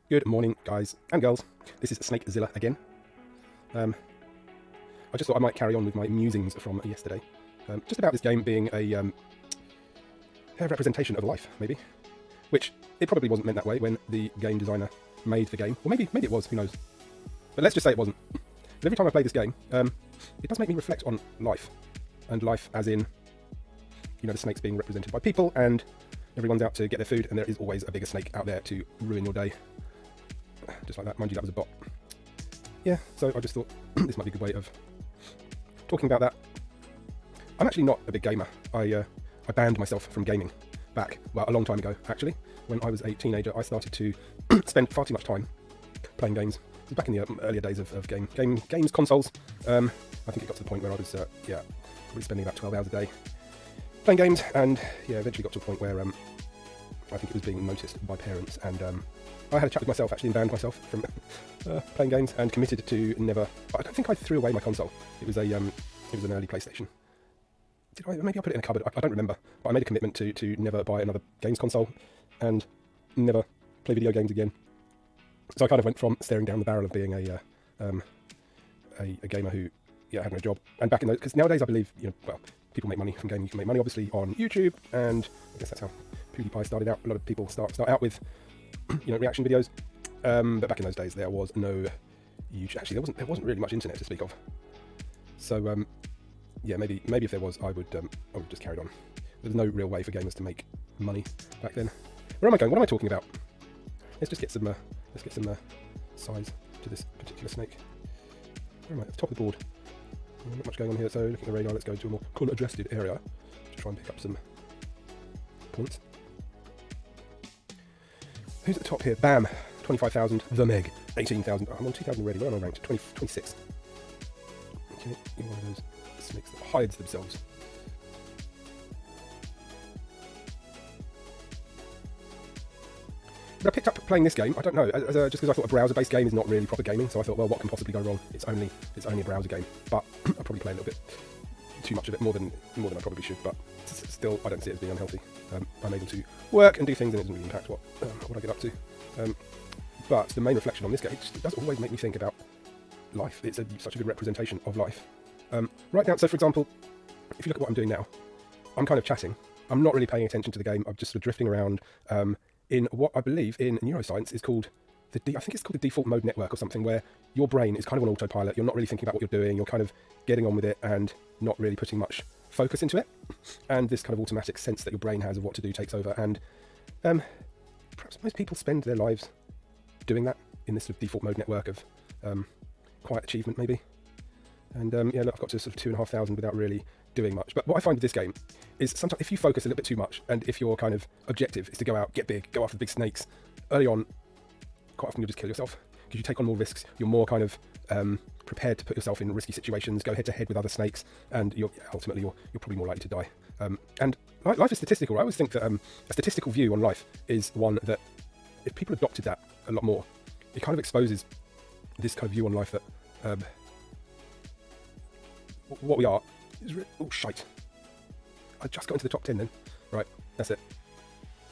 Good morning, guys and girls. This is Snakezilla again. I just thought I might carry on with my musings from yesterday. Just about this game being a representation of life, maybe. Which, it probably wasn't meant that way when the game designer made the game. Or maybe it was, who knows. But let's just say it wasn't. But every time I play this game, it does make me reflect on life. And life as in, the snakes being represented by people, and everyone's out to get their food, and there is always a bigger snake out there to ruin your day. Just like that. Mind you, that was a bot. Yeah, so I just thought this might be a good way of talking about that. I'm actually not a big gamer. I banned myself from gaming back, well, a long time ago, actually. When I was a teenager, I started to spend far too much time playing games. It was back in the earlier days of games, consoles. I think it got to the point where I was, probably spending about 12 hours a day playing games, and yeah, eventually got to a point where I think it was being noticed by parents, and I had a chat with myself actually and banned myself from playing games and committed to never. I don't think I threw away my console. It was an early PlayStation. Did I? Maybe I put it in a cupboard. I don't remember. But I made a commitment to never buy another games console and never play video games again. So I kind of went from staring down the barrel of being a gamer who had no job, and back in those, because nowadays I believe people make money from gaming. You can make money obviously on YouTube, and I guess that's how PewDiePie started out. A lot of people start out with reaction videos, but back in those days there was no YouTube. Actually, there wasn't really much internet to speak of. So yeah, maybe if there was, I would just carried on. There's no real way for gamers to make money back then. Where am I going? What am I talking about? Let's just get some size to this particular snake. Where am I? At the top of the board. Not much going on here. So looking at the radar, let's go to a more colour-adjusted area to try and pick up some points. Who's at the top here? Bam! 25,000. The Meg. 18,000. I'm on 2,000 already. Where am I ranked? 26. Okay, you're one of those snakes that hides themselves. But I picked up playing this game, I don't know, just because I thought a browser-based game is not really proper gaming, so I thought, well, what can possibly go wrong? It's only a browser game. But I probably play a little bit too much of it, more than I probably should, but still, I don't see it as being unhealthy. I'm able to work and do things, and it doesn't really impact what I get up to. But the main reflection on this game, it does always make me think about life. It's such a good representation of life. Right down, so for example, if you look at what I'm doing now, I'm kind of chatting. I'm not really paying attention to the game. I'm just sort of drifting around in what I believe in neuroscience is called I think it's called the default mode network or something, where your brain is kind of on autopilot. You're not really thinking about what you're doing. You're kind of getting on with it and not really putting much focus into it. And this kind of automatic sense that your brain has of what to do takes over. And perhaps most people spend their lives doing that in this sort of default mode network of quiet achievement, maybe. And look, I've got to sort of 2,500 without really doing much. But what I find with this game is sometimes if you focus a little bit too much, and if your kind of objective is to go out, get big, go after the big snakes, early on, quite often you'll just kill yourself because you take on more risks. You're more kind of prepared to put yourself in risky situations, go head to head with other snakes, and ultimately you're probably more likely to die. And life is statistical. I always think that a statistical view on life is one that if people adopted that a lot more, it kind of exposes this kind of view on life that what we are is oh shite. I just got into the top 10 then. Right, that's it.